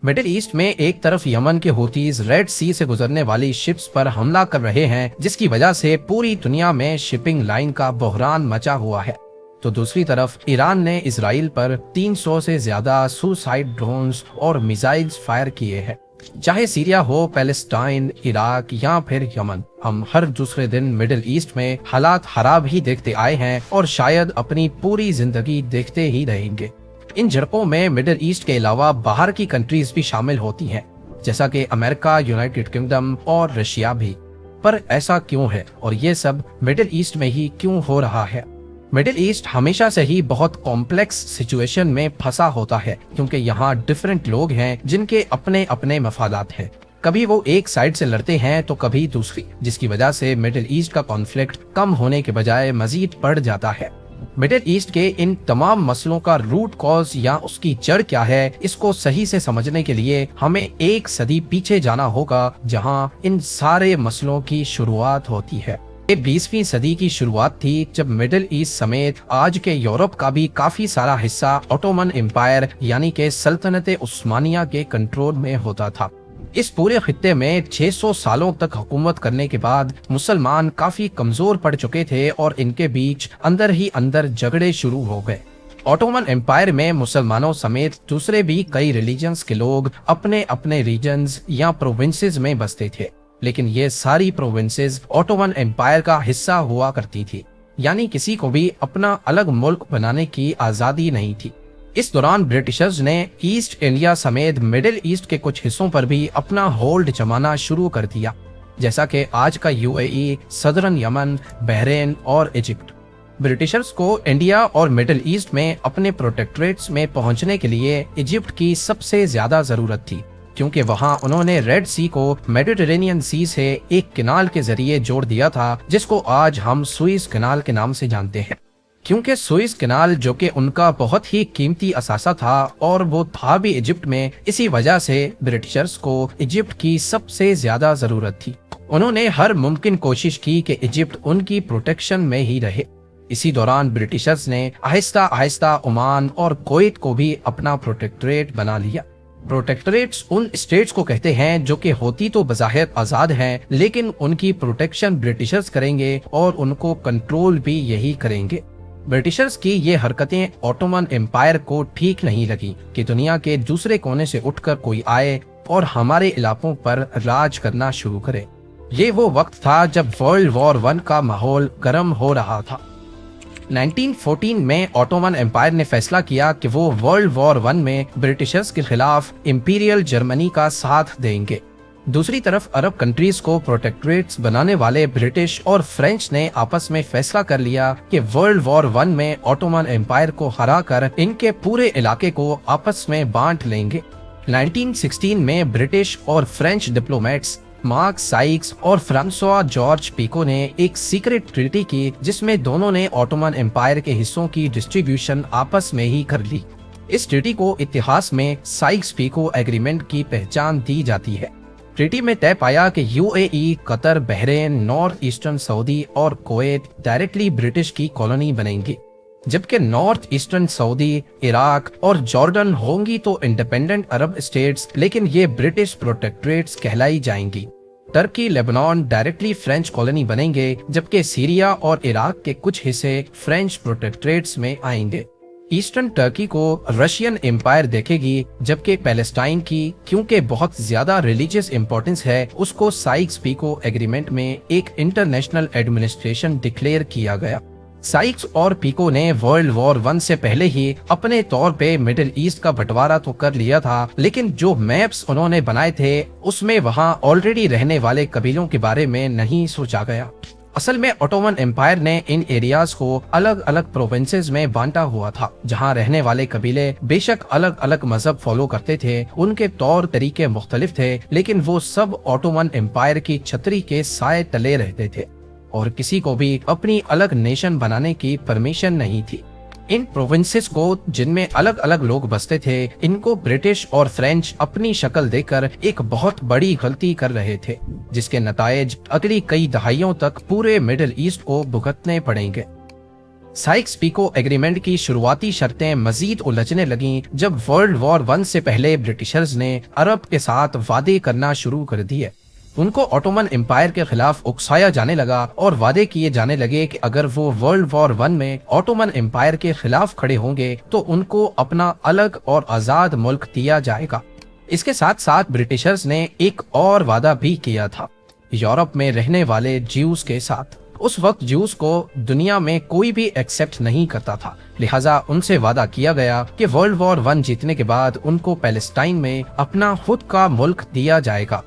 Middle east में एक तरफ यमन के हूतीज रेड सी से गुजरने वाली शिप्स पर हमला कर रहे हैं, जिसकी वजह से पूरी दुनिया में शिपिंग लाइन का बहरान मचा हुआ है, तो दूसरी तरफ ईरान ने इसराइल पर 300 से ज्यादा सुसाइड ड्रोन्स और मिसाइल्स फायर किए हैं। चाहे सीरिया हो, पैलेस्टाइन, इराक या फिर यमन, हम हर दूसरे दिन मिडिल ईस्ट में हालात खराब ही देखते आए हैं और शायद अपनी पूरी जिंदगी देखते ही रहेंगे। इन झड़पों में मिडिल ईस्ट के अलावा बाहर की कंट्रीज भी शामिल होती हैं, जैसा कि अमेरिका, यूनाइटेड किंगडम और रशिया भी। पर ऐसा क्यों है और ये सब मिडिल ईस्ट में ही क्यों हो रहा है? मिडिल ईस्ट हमेशा से ही बहुत कॉम्प्लेक्स सिचुएशन में फंसा होता है, क्योंकि यहाँ डिफरेंट लोग हैं जिनके अपने अपने मफादात हैं। कभी वो एक साइड से लड़ते हैं तो कभी दूसरी, जिसकी वजह से मिडिल ईस्ट का कॉन्फ्लिक्ट कम होने के बजाय मजीद बढ़ जाता है। मिडिल ईस्ट के इन तमाम मसलों का रूट कॉज या उसकी जड़ क्या है, इसको सही से समझने के लिए हमें एक सदी पीछे जाना होगा, जहां इन सारे मसलों की शुरुआत होती है। ये 20वीं सदी की शुरुआत थी, जब मिडिल ईस्ट समेत आज के यूरोप का भी काफी सारा हिस्सा ओटोमन एम्पायर यानी कि सल्तनत उस्मानिया के कंट्रोल में होता था। इस पूरे खित्ते में 600 सालों तक हुकूमत करने के बाद मुसलमान काफी कमजोर पड़ चुके थे और इनके बीच अंदर ही अंदर झगड़े शुरू हो गए। ओटोमन एम्पायर में मुसलमानों समेत दूसरे भी कई रिलीजन्स के लोग अपने अपने रीजन्स या प्रोविंसेस में बसते थे, लेकिन ये सारी प्रोविंसेस ओटोमन एम्पायर का हिस्सा हुआ करती थी, यानी किसी को भी अपना अलग मुल्क बनाने की आजादी नहीं थी। इस दौरान ब्रिटिशर्स ने ईस्ट इंडिया समेत मिडिल ईस्ट के कुछ हिस्सों पर भी अपना होल्ड जमाना शुरू कर दिया, जैसा कि आज का यूएई, सदरन यमन, बहरेन और इजिप्ट। ब्रिटिशर्स को इंडिया और मिडिल ईस्ट में अपने प्रोटेक्टरेट्स में पहुंचने के लिए इजिप्ट की सबसे ज्यादा जरूरत थी, क्योंकि वहां उन्होंने रेड सी को मेडिटेरेनियन सी से एक कैनाल के जरिए जोड़ दिया था, जिसको आज हम सुइस कैनाल के नाम से जानते हैं। क्योंकि सुइस कैनाल, जो कि उनका बहुत ही कीमती असासा था और वो था भी इजिप्ट में, इसी वजह से ब्रिटिशर्स को इजिप्ट की सबसे ज्यादा जरूरत थी। उन्होंने हर मुमकिन कोशिश की कि इजिप्ट उनकी प्रोटेक्शन में ही रहे। इसी दौरान ब्रिटिशर्स ने आहिस्ता आहिस्ता ओमान और कुवैत को भी अपना प्रोटेक्टरेट बना लिया। प्रोटेक्टरेट्स उन स्टेट्स को कहते हैं जो कि होती तो बज़ाहिर आजाद हैं, लेकिन उनकी प्रोटेक्शन ब्रिटिशर्स करेंगे और उनको कंट्रोल भी यही करेंगे। ब्रिटिशर्स की ये हरकतें ओटोमन एम्पायर को ठीक नहीं लगी कि दुनिया के दूसरे कोने से उठकर कोई आए और हमारे इलाकों पर राज करना शुरू करे। ये वो वक्त था जब वर्ल्ड वॉर 1 का माहौल गर्म हो रहा था। 1914 में ओटोमन एम्पायर ने फैसला किया कि वो वर्ल्ड वॉर 1 में ब्रिटिशर्स के खिलाफ इंपीरियल जर्मनी का साथ देंगे। दूसरी तरफ अरब कंट्रीज को प्रोटेक्टरेट्स बनाने वाले ब्रिटिश और फ्रेंच ने आपस में फैसला कर लिया कि वर्ल्ड वॉर 1 में ओटोमन एम्पायर को हराकर इनके पूरे इलाके को आपस में बांट लेंगे। 1916 में ब्रिटिश और फ्रेंच डिप्लोमेट्स मार्क साइक्स और फ्रांसवा जॉर्ज पिको ने एक सीक्रेट ट्रीटी की, जिसमें दोनों ने ओटोमन एम्पायर के हिस्सों की डिस्ट्रीब्यूशन आपस में ही कर ली। इस ट्रीटी को इतिहास में साइक्स पिको एग्रीमेंट की पहचान दी जाती है। ट्रीटी में तय पाया कि UAE, Qatar, Bahrain, north eastern Saudi और कुवैत डायरेक्टली ब्रिटिश की कॉलोनी बनेंगी, जबकि नॉर्थ ईस्टर्न सऊदी, इराक और जॉर्डन होंगी तो इंडिपेंडेंट अरब स्टेट्स, लेकिन ये ब्रिटिश प्रोटेक्टरेट्स कहलाई जाएंगी। Turkey, Lebanon directly French colony बनेंगे, जबकि सीरिया और इराक के कुछ हिस्से फ्रेंच प्रोटेक्टरेट्स में आएंगे। ईस्टर्न टर्की को रशियन एम्पायर देखेगी, जबकि पैलेस्टाइन की, क्योंकि बहुत ज्यादा रिलीजियस इंपॉर्टेंस है, उसको साइक्स पिको एग्रीमेंट में एक इंटरनेशनल एडमिनिस्ट्रेशन डिक्लेयर किया गया। साइक्स और पिको ने वर्ल्ड वॉर 1 से पहले ही अपने तौर पे मिडिल ईस्ट का बंटवारा तो कर लिया था, लेकिन जो मैप्स उन्होंने बनाए थे उसमें वहां ऑलरेडी रहने वाले कबीलों के बारे में नहीं सोचा गया। असल में ओटोमन एम्पायर ने इन एरियाज को अलग अलग प्रोविंसेस में बांटा हुआ था, जहां रहने वाले कबीले बेशक अलग अलग मजहब फॉलो करते थे, उनके तौर तरीके मुख्तलिफ थे, लेकिन वो सब ओटोमन एम्पायर की छतरी के साए तले रहते थे और किसी को भी अपनी अलग नेशन बनाने की परमिशन नहीं थी। इन प्रोविंसेस को, जिनमें अलग अलग लोग बसते थे, इनको ब्रिटिश और फ्रेंच अपनी शक्ल देकर एक बहुत बड़ी गलती कर रहे थे, जिसके नतायज अगली कई दहाइयों तक पूरे मिडिल ईस्ट को भुगतने पड़ेंगे। साइक्स पीको एग्रीमेंट की शुरुआती शर्तें मजीद उलझने लगीं जब वर्ल्ड वॉर 1 से पहले ब्रिटिशर्स ने अरब के साथ वादे करना शुरू कर दिए। उनको ऑटोमन एम्पायर के खिलाफ उकसाया जाने लगा और वादे किए जाने लगे कि अगर वो वर्ल्ड वॉर 1 में ऑटोमन एम्पायर के खिलाफ खड़े होंगे तो उनको अपना अलग और आजाद मुल्क दिया जाएगा। इसके साथ साथ ब्रिटिशर्स ने एक और वादा भी किया था यूरोप में रहने वाले ज्यूज के साथ। उस वक्त ज्यूज को दुनिया में कोई भी एक्सेप्ट नहीं करता था, लिहाजा उनसे वादा किया गया कि वर्ल्ड वॉर 1 जीतने के बाद उनको पैलेस्टाइन में अपना खुद का मुल्क दिया जाएगा।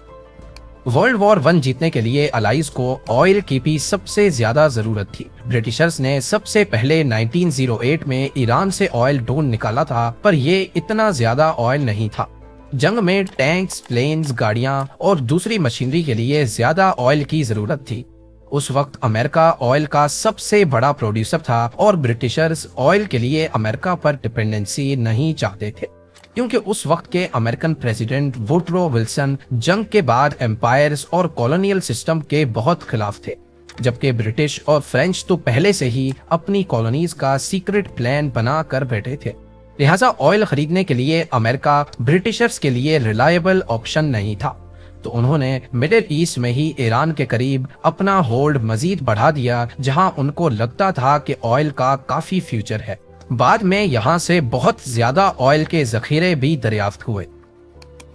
वर्ल्ड वॉर 1 जीतने के लिए अलाइज को ऑयल की भी सबसे ज्यादा जरूरत थी। ब्रिटिशर्स ने सबसे पहले 1908 में ईरान से ऑयल ढूंढ निकाला था, पर ये इतना ज्यादा ऑयल नहीं था। जंग में टैंक्स, प्लेन्स, गाड़ियां और दूसरी मशीनरी के लिए ज्यादा ऑयल की जरूरत थी। उस वक्त अमेरिका ऑयल का सबसे बड़ा प्रोड्यूसर था और ब्रिटिशर्स ऑयल के लिए अमेरिका पर डिपेंडेंसी नहीं चाहते थे, क्योंकि उस वक्त के अमेरिकन प्रेसिडेंट वुडरो विल्सन जंग के बाद एम्पायर्स और कॉलोनियल सिस्टम के बहुत खिलाफ थे, जबकि ब्रिटिश और फ्रेंच तो पहले से ही अपनी कॉलोनीज का सीक्रेट प्लान बना कर बैठे थे। लिहाजा ऑयल खरीदने के लिए अमेरिका ब्रिटिशर्स के लिए रिलायबल ऑप्शन नहीं था, तो उन्होंने मिडिल ईस्ट में ही ईरान के करीब अपना होल्ड मजीद बढ़ा दिया, जहां उनको लगता था कि ऑयल का काफी फ्यूचर है। बाद में यहां से बहुत ज्यादा ऑयल के जखीरे भी दरियाफ्त हुए।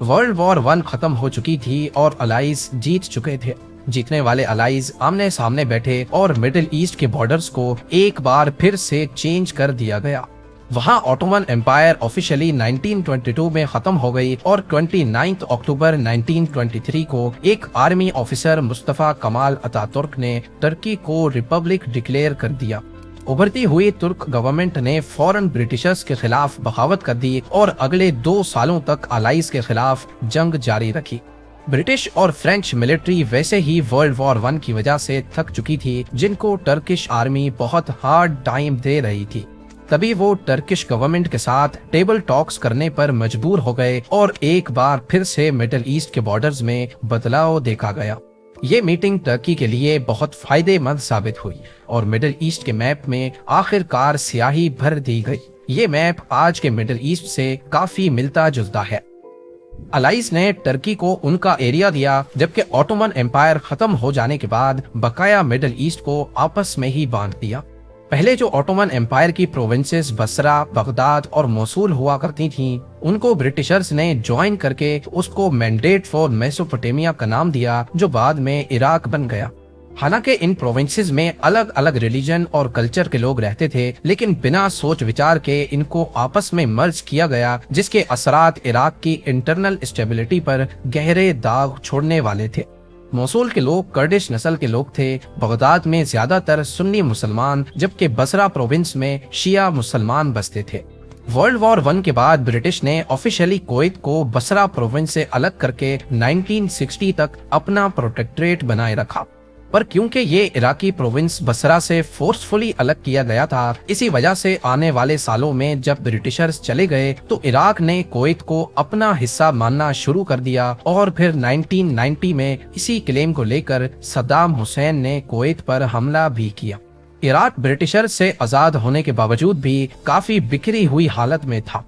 वर्ल्ड वॉर 1 खत्म हो चुकी थी और अलाइज जीत चुके थे। जीतने वाले अलाइज आमने सामने बैठे और मिडिल ईस्ट के बॉर्डर्स को एक बार फिर से चेंज कर दिया गया। वहां ऑटोमन एम्पायर ऑफिशियली 1922 में खत्म हो गई और 29 अक्टूबर 1923 को एक army officer Mustafa Kemal Ataturk ने तुर्की को रिपब्लिक डिक्लेयर कर दिया। उभरती हुई तुर्क गवर्नमेंट ने फौरन ब्रिटिशर्स के खिलाफ बगावत कर दी और अगले 2 सालों तक अलाइज के खिलाफ जंग जारी रखी। ब्रिटिश और फ्रेंच मिलिट्री वैसे ही वर्ल्ड वॉर 1 की वजह से थक चुकी थी, जिनको टर्किश आर्मी बहुत हार्ड टाइम दे रही थी। तभी वो टर्किश गवर्नमेंट के साथ टेबल टॉक्स करने पर मजबूर हो गए और एक बार फिर से मिडिल ईस्ट के बॉर्डर्स में बदलाव देखा गया। ये मीटिंग टर्की के लिए बहुत फायदेमंद साबित हुई और मिडिल ईस्ट के मैप में आखिरकार स्याही भर दी गई। ये मैप आज के मिडिल ईस्ट से काफी मिलता जुलता है। अलाइज ने टर्की को उनका एरिया दिया, जबकि ऑटोमन एम्पायर खत्म हो जाने के बाद बकाया मिडिल ईस्ट को आपस में ही बांट दिया। पहले जो ऑटोमन एम्पायर की प्रोविंसेस बसरा, बगदाद और मोसूल हुआ करती थीं, उनको ब्रिटिशर्स ने ज्वाइन करके उसको मैंडेट फॉर मेसोपोटामिया का नाम दिया, जो बाद में इराक बन गया। हालांकि इन प्रोविंसेस में अलग अलग रिलीजन और कल्चर के लोग रहते थे, लेकिन बिना सोच विचार के इनको आपस में मर्ज किया गया, जिसके असरात इराक की इंटरनल स्टेबिलिटी पर गहरे दाग छोड़ने वाले थे। मोसूल के लोग कर्डिश नस्ल के लोग थे। बगदाद में ज्यादातर सुन्नी मुसलमान, जबकि बसरा प्रोविंस में शिया मुसलमान बसते थे। वर्ल्ड वॉर 1 के बाद ब्रिटिश ने ऑफिशियली कुवैत को बसरा प्रोविंस से अलग करके 1960 तक अपना प्रोटेक्टरेट बनाए रखा, पर क्योंकि ये इराकी प्रोविंस बसरा से फोर्सफुली अलग किया गया था, इसी वजह से आने वाले सालों में जब ब्रिटिशर्स चले गए तो इराक ने कुवैत को अपना हिस्सा मानना शुरू कर दिया और फिर 1990 में इसी क्लेम को लेकर सद्दाम हुसैन ने कुवैत पर हमला भी किया। इराक ब्रिटिशर्स से आजाद होने के बावजूद भी काफी बिखरी हुई हालत में था।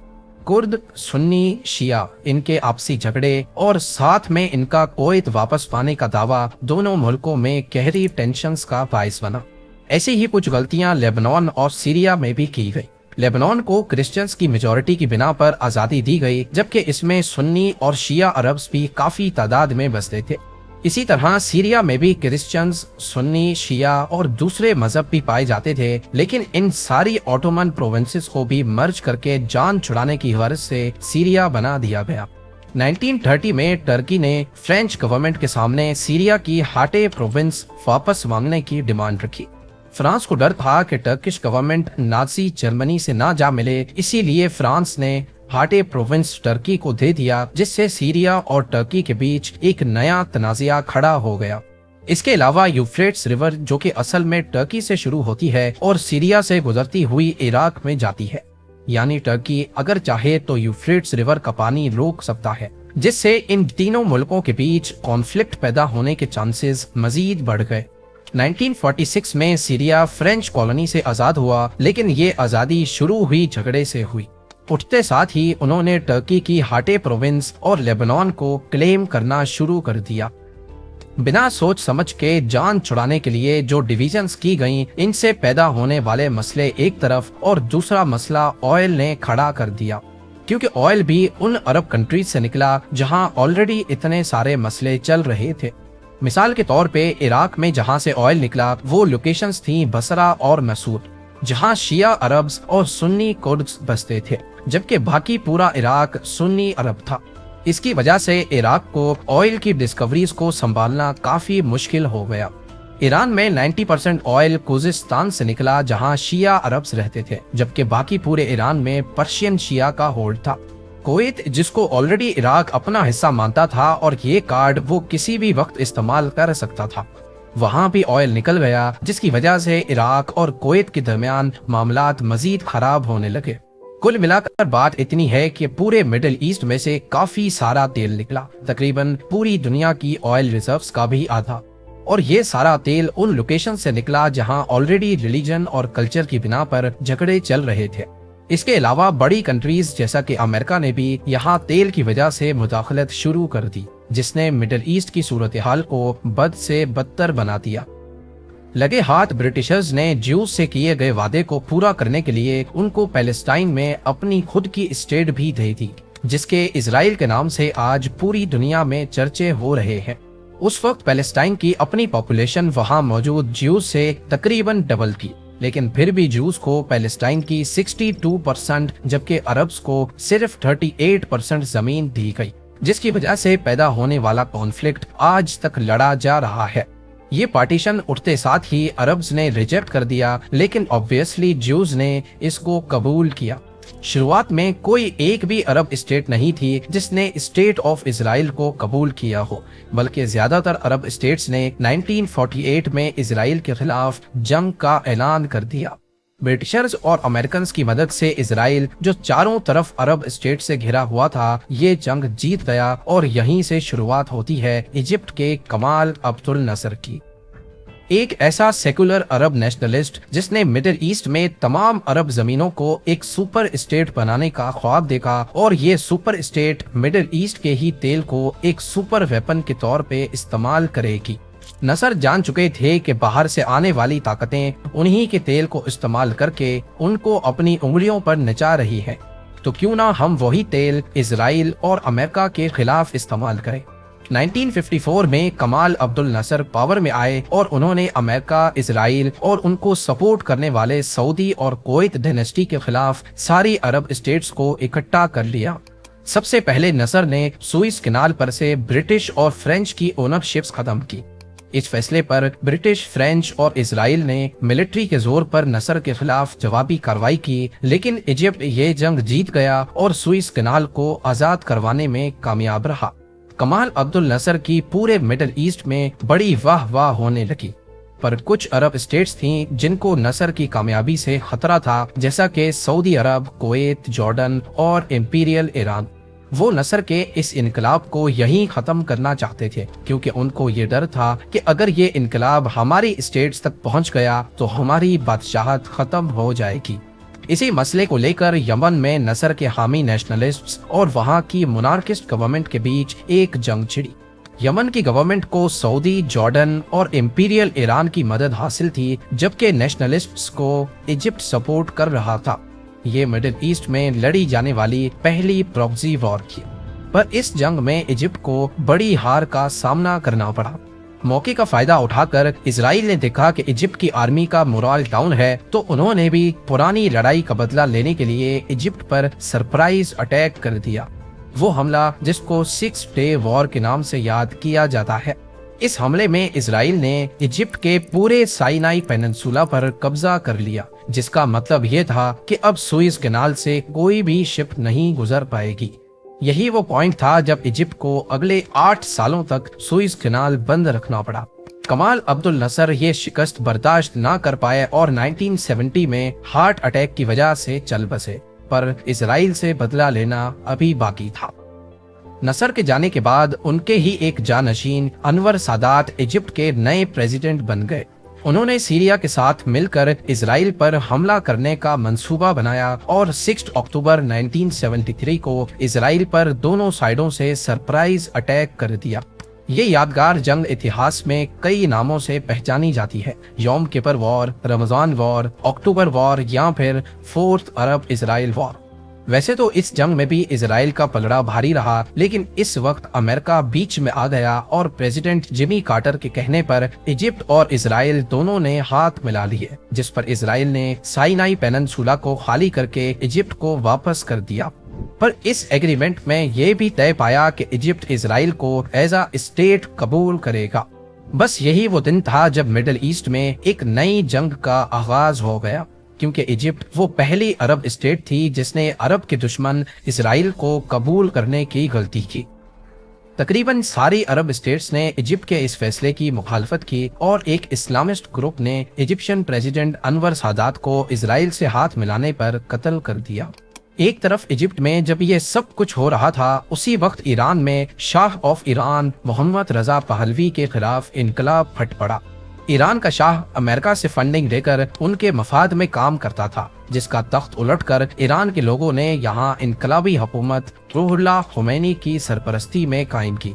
कुर्द, सुन्नी, शिया, इनके आपसी झगड़े और साथ में इनका कुवैत वापस पाने का दावा दोनों मुल्कों में गहरी टेंशन्स का बाइस बना। ऐसी ही कुछ गलतियां लेबनान और सीरिया में भी की गई। लेबनान को क्रिश्चियंस की मेजॉरिटी की बिना पर आजादी दी गई, जबकि इसमें सुन्नी और शिया अरब्स भी काफी तादाद में बसते थे। इसी तरह सीरिया में भी क्रिश्चियंस, सुन्नी, शिया और दूसरे मजहब भी पाए जाते थे, लेकिन इन सारी ऑटोमन प्रोविंसेस को भी मर्ज करके जान छुड़ाने की गर्ज से सीरिया बना दिया गया। 1930 में टर्की ने फ्रेंच गवर्नमेंट के सामने सीरिया की हाटे प्रोविंस वापस मांगने की डिमांड रखी। फ्रांस को डर था कि टर्किश गवर्नमेंट नाजी जर्मनी से ना जा मिले, इसीलिए फ्रांस ने हाटे प्रोविंस टर्की को दे दिया, जिससे सीरिया और टर्की के बीच एक नया तनाज़ा खड़ा हो गया। इसके अलावा यूफ्रेट्स रिवर, जो कि असल में टर्की से शुरू होती है और सीरिया से गुजरती हुई इराक में जाती है, यानी टर्की अगर चाहे तो यूफ्रेट्स रिवर का पानी रोक सकता है, जिससे इन तीनों मुल्कों के बीच कॉन्फ्लिक्ट पैदा होने के चांसेस मजीद बढ़ गए। 1946 में सीरिया फ्रेंच कॉलोनी से आजाद हुआ, लेकिन ये आजादी शुरू हुई झगड़े से हुई। उठते साथ ही उन्होंने टर्की की हाटे प्रोविंस और लेबनान को क्लेम करना शुरू कर दिया। बिना सोच समझ के जान छुड़ाने के लिए जो डिवीजन्स की गईं, इनसे पैदा होने वाले मसले एक तरफ और दूसरा मसला ऑयल ने खड़ा कर दिया, क्योंकि ऑयल भी उन अरब कंट्रीज से निकला जहां ऑलरेडी इतने सारे मसले चल रहे थे। मिसाल के तौर पे इराक में जहां से ऑयल निकला वो लोकेशंस थी बसरा और मसूर, जहां शिया अरब्स और सुन्नी कुर्द्स बसते थे, जबकि बाकी पूरा इराक सुन्नी अरब था। इसकी वजह से इराक को ऑयल की डिस्कवरीज को संभालना काफी मुश्किल हो गया। ईरान में 90% ऑयल खुजिस्तान से निकला, जहां शिया अरब्स रहते थे, जबकि बाकी पूरे ईरान में पर्शियन शिया का होल्ड था। कुवैत, जिसको ऑलरेडी इराक अपना हिस्सा मानता था और ये कार्ड वो किसी भी वक्त इस्तेमाल कर सकता था, वहां भी ऑयल निकल गया, जिसकी वजह से इराक और कुवैत के दरमियान मामलात मजीद खराब होने लगे। कुल मिलाकर बात इतनी है कि पूरे मिडिल ईस्ट में से काफी सारा तेल निकला, तकरीबन पूरी दुनिया की ऑयल रिजर्व्स का भी आधा, और ये सारा तेल उन लोकेशन से निकला जहां ऑलरेडी रिलीजन और कल्चर की बिना पर झगड़े चल रहे थे। इसके अलावा बड़ी कंट्रीज जैसा कि अमेरिका ने भी यहाँ तेल की वजह से मुदाखलत शुरू कर दी, जिसने मिडिल ईस्ट की सूरत हाल को बद से बदतर बना दिया। लगे हाथ ब्रिटिशर्स ने ज्यूज से किए गए वादे को पूरा करने के लिए उनको पैलेस्टाइन में अपनी खुद की स्टेट भी दे दी, जिसके इजराइल के नाम से आज पूरी दुनिया में चर्चे हो रहे हैं। उस वक्त पैलेस्टाइन की अपनी पॉपुलेशन वहां मौजूद ज्यूज से तकरीबन डबल थी, लेकिन फिर भी ज्यूज को पैलेस्टाइन की 62% जबकि अरब्स को सिर्फ 38% जमीन दी गई, जिसकी वजह से पैदा होने वाला कॉन्फ्लिक्ट आज तक लड़ा जा रहा है। ये पार्टीशन उठते साथ ही अरब्स ने रिजेक्ट कर दिया, लेकिन ऑब्वियसली ज्यूज ने इसको कबूल किया। शुरुआत में कोई एक भी अरब स्टेट नहीं थी जिसने स्टेट ऑफ इजराइल को कबूल किया हो, बल्कि ज्यादातर अरब स्टेट्स ने 1948 में इजराइल के खिलाफ जंग का ऐलान कर दिया। ब्रिटिशर्स और अमेरिकन की मदद से इजराइल, जो चारों तरफ अरब स्टेट से घिरा हुआ था, ये जंग जीत गया, और यहीं से शुरुआत होती है इजिप्ट के कमाल अब्दुल नसर की। एक ऐसा सेकुलर अरब नेशनलिस्ट जिसने मिडिल ईस्ट में तमाम अरब जमीनों को एक सुपर स्टेट बनाने का ख्वाब देखा, और ये सुपर स्टेट मिडिल ईस्ट के ही तेल को एक सुपर वेपन के तौर पे इस्तेमाल करेगी। नसर जान चुके थे कि बाहर से आने वाली ताकतें उन्हीं के तेल को इस्तेमाल करके उनको अपनी उंगलियों पर नचा रही है, तो क्यों ना हम वही तेल इजराइल और अमेरिका के खिलाफ इस्तेमाल करें। 1954 में कमाल अब्दुल नसर पावर में आए और उन्होंने अमेरिका, इजराइल और उनको सपोर्ट करने वाले सऊदी और कुवैत डायनेस्टी के खिलाफ सारी अरब स्टेट्स को इकट्ठा कर लिया। सबसे पहले नसर ने सुइस कैनाल पर से ब्रिटिश और फ्रेंच की ओनरशिप्स खत्म की। इस फैसले पर ब्रिटिश, फ्रेंच और इजराइल ने मिलिट्री के जोर पर नसर के खिलाफ जवाबी कार्रवाई की, लेकिन इजिप्ट ये जंग जीत गया और सुइस कैनाल को आजाद करवाने में कामयाब रहा। कमाल अब्दुल नसर की पूरे मिडिल ईस्ट में बड़ी वाह वाह होने लगी, पर कुछ अरब स्टेट्स थीं जिनको नसर की कामयाबी से खतरा था, जैसा कि सऊदी अरब, कुवैत, जॉर्डन और इंपीरियल ईरान। वो नसर के इस इनकलाब को यहीं खत्म करना चाहते थे, क्योंकि उनको ये डर था कि अगर ये इनकलाब हमारी स्टेट्स तक पहुंच गया तो हमारी बादशाहत खत्म हो जाएगी। इसी मसले को लेकर यमन में नसर के हामी नेशनलिस्ट्स और वहां की मोनार्किस्ट गवर्नमेंट के बीच एक जंग छिड़ी। यमन की गवर्नमेंट को सऊदी, जॉर्डन और इंपीरियल ईरान की मदद हासिल थी, जबकि नेशनलिस्ट्स को इजिप्ट सपोर्ट कर रहा था। ये मिडिल ईस्ट में लड़ी जाने वाली पहली प्रॉक्सी वॉर थी, पर इस जंग में इजिप्ट को बड़ी हार का सामना करना पड़ा। मौके का फायदा उठाकर इजराइल ने देखा कि इजिप्ट की आर्मी का मोरल डाउन है, तो उन्होंने भी पुरानी लड़ाई का बदला लेने के लिए इजिप्ट पर सरप्राइज अटैक कर दिया। वो हमला जिसको 6 डे वॉर के नाम से याद किया जाता है। इस हमले में इजराइल ने इजिप्ट के पूरे साइनाई पेनिनसुला पर कब्जा कर लिया, जिसका मतलब ये था कि अब सुइस कैनाल से कोई भी शिप नहीं गुजर पाएगी। यही वो पॉइंट था जब इजिप्ट को अगले 8 सालों तक सुइस कैनाल बंद रखना पड़ा। कमाल अब्दुल नसर ये शिकस्त बर्दाश्त ना कर पाए और 1970 में हार्ट अटैक की वजह से चल बसे, पर इजराइल से बदला लेना अभी बाकी था। नसर के जाने के बाद उनके ही एक जानशीन अनवर सादात इजिप्ट के नए प्रेसिडेंट बन गए, انہوں نے سیریا کے ساتھ مل کر اسرائیل پر حملہ کرنے کا منصوبہ بنایا اور 6 اکتوبر 1973 کو اسرائیل پر دونوں سائیڈوں سے سرپرائز اٹیک کر دیا۔ یہ یادگار جنگ اتہاس میں کئی ناموں سے پہچانی جاتی ہے: یوم کپر وار، رمضان وار، اکتوبر وار یا پھر 4th عرب اسرائیل وار۔ ویسے تو اس جنگ میں بھی اسرائیل کا پلڑا بھاری رہا، لیکن اس وقت امریکہ بیچ میں آ گیا اور پریزیڈنٹ جمی کارٹر کے کہنے پر ایجپٹ اور اسرائیل دونوں نے ہاتھ ملا لیے، جس پر اسرائیل نے سائنائی پیننسولا کو خالی کر کے ایجپٹ کو واپس کر دیا۔ پر اس ایگریمنٹ میں یہ بھی طے پایا کہ ایجپٹ اسرائیل کو ایز اے اسٹیٹ قبول کرے گا۔ بس یہی وہ دن تھا جب مڈل ایسٹ میں ایک نئی جنگ کا آغاز ہو گیا، کیونکہ ایجپٹ وہ پہلی عرب اسٹیٹ تھی جس نے عرب کے دشمن اسرائیل کو قبول کرنے کی غلطی کی۔ تقریباً ساری عرب اسٹیٹس نے ایجپٹ کے اس فیصلے کی مخالفت کی اور ایک اسلامسٹ گروپ نے ایجپشین پریزیڈنٹ انور سادات کو اسرائیل سے ہاتھ ملانے پر قتل کر دیا۔ ایک طرف ایجپٹ میں جب یہ سب کچھ ہو رہا تھا، اسی وقت ایران میں شاہ آف ایران محمد رضا پہلوی کے خلاف انقلاب پھٹ پڑا۔ ایران کا شاہ امریکہ سے فنڈنگ لے کر ان کے مفاد میں کام کرتا تھا، جس کا تخت الٹ کر ایران کے لوگوں نے یہاں انقلابی حکومت روح اللہ خمینی کی سرپرستی میں قائم کی۔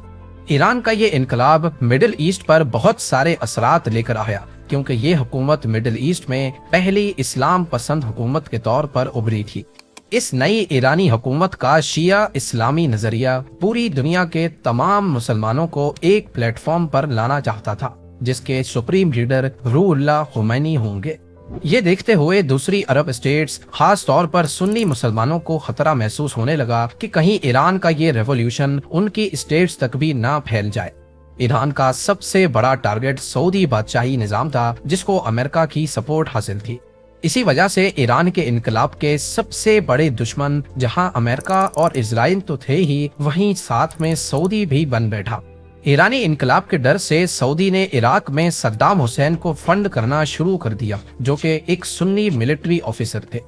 ایران کا یہ انقلاب مڈل ایسٹ پر بہت سارے اثرات لے کر آیا، کیونکہ یہ حکومت مڈل ایسٹ میں پہلی اسلام پسند حکومت کے طور پر ابھری تھی۔ اس نئی ایرانی حکومت کا شیعہ اسلامی نظریہ پوری دنیا کے تمام مسلمانوں کو ایک پلیٹ فارم پر لانا چاہتا تھا، جس کے سپریم لیڈر روح اللہ خمینی ہوں گے۔ یہ دیکھتے ہوئے دوسری عرب اسٹیٹس، خاص طور پر سنی مسلمانوں کو خطرہ محسوس ہونے لگا کہ کہیں ایران کا یہ ریولیوشن ان کی اسٹیٹس تک بھی نہ پھیل جائے۔ ایران کا سب سے بڑا ٹارگٹ سعودی بادشاہی نظام تھا، جس کو امریکہ کی سپورٹ حاصل تھی۔ اسی وجہ سے ایران کے انقلاب کے سب سے بڑے دشمن جہاں امریکہ اور اسرائیل تو تھے ہی، وہیں ساتھ میں سعودی بھی بن بیٹھا۔ ایرانی انقلاب کے ڈر سے سعودی نے عراق میں صدام حسین کو فنڈ کرنا شروع کر دیا، جو کہ ایک سنی ملٹری آفیسر تھے۔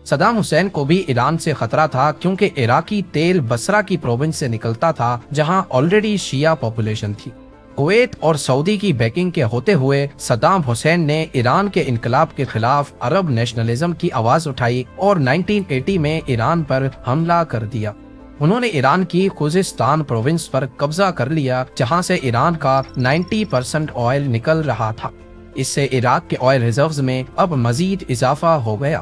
صدام حسین کو بھی ایران سے خطرہ تھا، کیونکہ عراقی تیل بصرہ کی پروونس سے نکلتا تھا، جہاں آلریڈی شیعہ پاپولیشن تھی۔ کویت اور سعودی کی بیکنگ کے ہوتے ہوئے صدام حسین نے ایران کے انقلاب کے خلاف عرب نیشنلزم کی آواز اٹھائی اور 1980 میں ایران پر حملہ کر دیا۔ انہوں نے ایران کی خوزستان پروونس پر قبضہ کر لیا، جہاں سے ایران کا 90% آئل نکل رہا تھا۔ اس سے عراق کے آئل ریزروز میں اب مزید اضافہ ہو گیا۔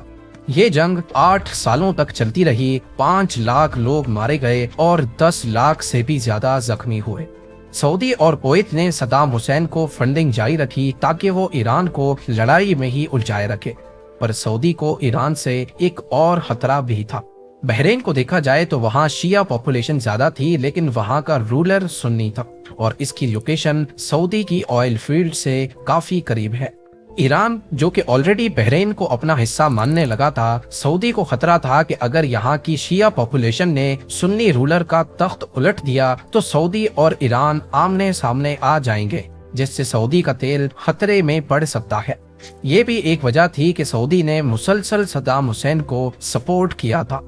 یہ جنگ 8 سالوں تک چلتی رہی، 5 لاکھ لوگ مارے گئے اور 10 لاکھ سے بھی زیادہ زخمی ہوئے۔ سعودی اور کویت نے صدام حسین کو فنڈنگ جاری رکھی تاکہ وہ ایران کو لڑائی میں ہی الجھائے رکھے، پر سعودی کو ایران سے ایک اور خطرہ بھی تھا۔ بحرین کو دیکھا جائے تو وہاں شیعہ پاپولیشن زیادہ تھی، لیکن وہاں کا رولر سنی تھا اور اس کی لوکیشن سعودی کی آئل فیلڈ سے کافی قریب ہے۔ ایران جو کہ آلریڈی بحرین کو اپنا حصہ ماننے لگا تھا، سعودی کو خطرہ تھا کہ اگر یہاں کی شیعہ پاپولیشن نے سنی رولر کا تخت الٹ دیا تو سعودی اور ایران آمنے سامنے آ جائیں گے، جس سے سعودی کا تیل خطرے میں پڑ سکتا ہے۔ یہ بھی ایک وجہ تھی کہ سعودی نے مسلسل صدام حسین کو سپورٹ کیا تھا۔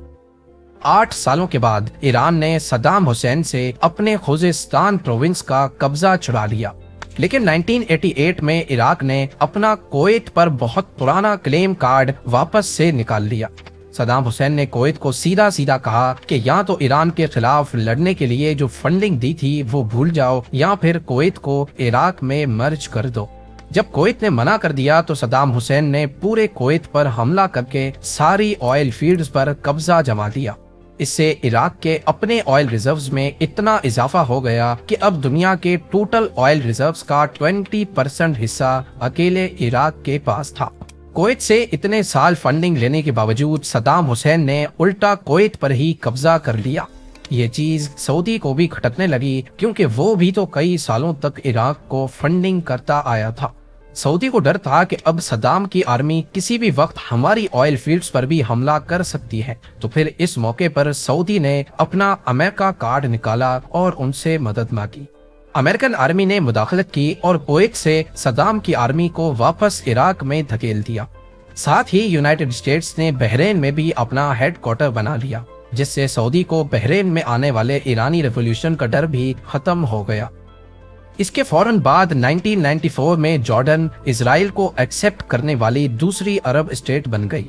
8 سالوں کے بعد ایران نے صدام حسین سے اپنے خوزستان پروونس کا قبضہ چھڑا لیا، لیکن 1988 میں عراق نے اپنا کویت پر بہت پرانا کلیم کارڈ واپس سے نکال لیا۔ صدام حسین نے کویت کو سیدھا کہا کہ یا تو ایران کے خلاف لڑنے کے لیے جو فنڈنگ دی تھی وہ بھول جاؤ، یا پھر کویت کو عراق میں مرج کر دو۔ جب کویت نے منع کر دیا تو صدام حسین نے پورے کویت پر حملہ کر کے ساری آئل فیلڈز پر قبضہ جما لیا۔ اس سے عراق کے اپنے آئل ریزروز میں اتنا اضافہ ہو گیا کہ اب دنیا کے ٹوٹل آئل ریزروز کا 20% حصہ اکیلے عراق کے پاس تھا۔ کویت سے اتنے سال فنڈنگ لینے کے باوجود صدام حسین نے الٹا کویت پر ہی قبضہ کر لیا۔ یہ چیز سعودی کو بھی کھٹکنے لگی، کیونکہ وہ بھی تو کئی سالوں تک عراق کو فنڈنگ کرتا آیا تھا۔ سعودی کو ڈر تھا کہ اب صدام کی آرمی کسی بھی وقت ہماری آئل فیلڈز پر بھی حملہ کر سکتی ہے، تو پھر اس موقع پر سعودی نے اپنا امریکہ کارڈ نکالا اور ان سے مدد مانگی۔ امریکن آرمی نے مداخلت کی اور کویت سے صدام کی آرمی کو واپس عراق میں دھکیل دیا۔ ساتھ ہی یونائٹڈ اسٹیٹس نے بحرین میں بھی اپنا ہیڈ کوارٹر بنا لیا، جس سے سعودی کو بحرین میں آنے والے ایرانی ریولیوشن کا ڈر بھی ختم ہو گیا۔ اس کے فوراً بعد 1994 میں جارڈن اسرائیل کو ایکسپٹ کرنے والی دوسری عرب اسٹیٹ بن گئی۔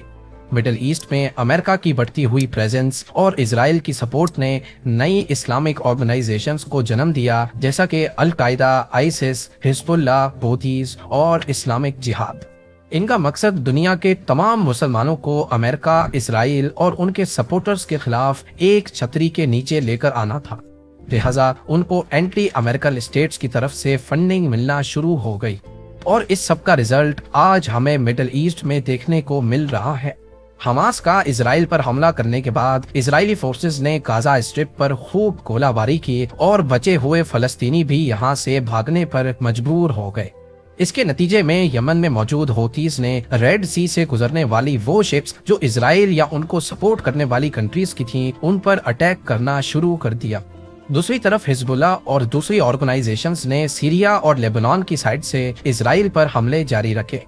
مڈل ایسٹ میں امریکہ کی بڑھتی ہوئی پریزنس اور اسرائیل کی سپورٹ نے نئی اسلامک آرگنائزیشنز کو جنم دیا، جیسا کہ القاعدہ، آئیسس، حزب اللہ، ہوتھیز اور اسلامک جہاد۔ ان کا مقصد دنیا کے تمام مسلمانوں کو امریکہ، اسرائیل اور ان کے سپورٹرز کے خلاف ایک چھتری کے نیچے لے کر آنا تھا۔ لہٰذا ان کو اینٹی امریکن اسٹیٹس کی طرف سے فنڈنگ ملنا شروع ہو گئی، اور اس سب کا رزلٹ آج ہمیں مڈل ایسٹ میں دیکھنے کو مل رہا ہے۔ حماس کا اسرائیل پر حملہ کرنے کے بعد اسرائیلی فورسز نے غازہ اسٹرپ پر خوب گولہ باری کی، اور بچے ہوئے فلسطینی بھی یہاں سے بھاگنے پر مجبور ہو گئے۔ اس کے نتیجے میں یمن میں موجود ہوتیز نے ریڈ سی سے گزرنے والی وہ شپس جو اسرائیل یا ان کو سپورٹ کرنے والی کنٹریز کی تھیں، ان پر اٹیک کرنا شروع کر دیا۔ دوسری طرف حزب اللہ اور دوسری آرگنائزیشنز نے سیریا اور لیبنان کی سائڈ سے اسرائیل پر حملے جاری رکھے۔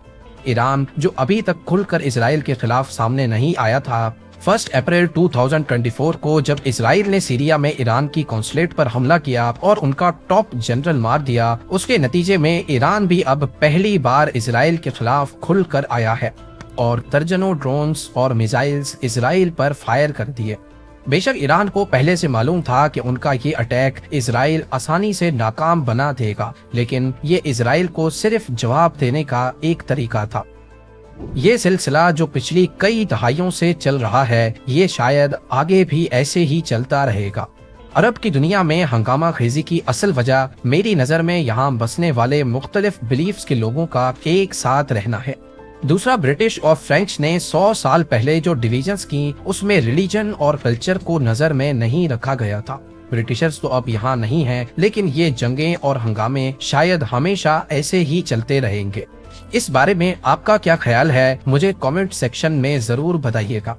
ایران، جو ابھی تک کھل کر اسرائیل کے خلاف سامنے نہیں آیا تھا، 1 اپریل 2024 کو جب اسرائیل نے سیریا میں ایران کی قونصلیٹ پر حملہ کیا اور ان کا ٹاپ جنرل مار دیا، اس کے نتیجے میں ایران بھی اب پہلی بار اسرائیل کے خلاف کھل کر آیا ہے اور درجنوں ڈرونز اور میزائلز اسرائیل پر فائر کر دیے۔ بے شک ایران کو پہلے سے معلوم تھا کہ ان کا یہ اٹیک اسرائیل آسانی سے ناکام بنا دے گا، لیکن یہ اسرائیل کو صرف جواب دینے کا ایک طریقہ تھا۔ یہ سلسلہ جو پچھلی کئی دہائیوں سے چل رہا ہے، یہ شاید آگے بھی ایسے ہی چلتا رہے گا۔ عرب کی دنیا میں ہنگامہ خیزی کی اصل وجہ میری نظر میں یہاں بسنے والے مختلف بلیفز کے لوگوں کا ایک ساتھ رہنا ہے۔ دوسرا، برٹش اور فرینچ نے 100 سال پہلے جو ڈویژنز کی، اس میں ریلیجن اور کلچر کو نظر میں نہیں رکھا گیا تھا۔ برٹشرز تو اب یہاں نہیں ہیں، لیکن یہ جنگیں اور ہنگامے شاید ہمیشہ ایسے ہی چلتے رہیں گے۔ اس بارے میں آپ کا کیا خیال ہے؟ مجھے کامنٹ سیکشن میں ضرور بتائیے گا۔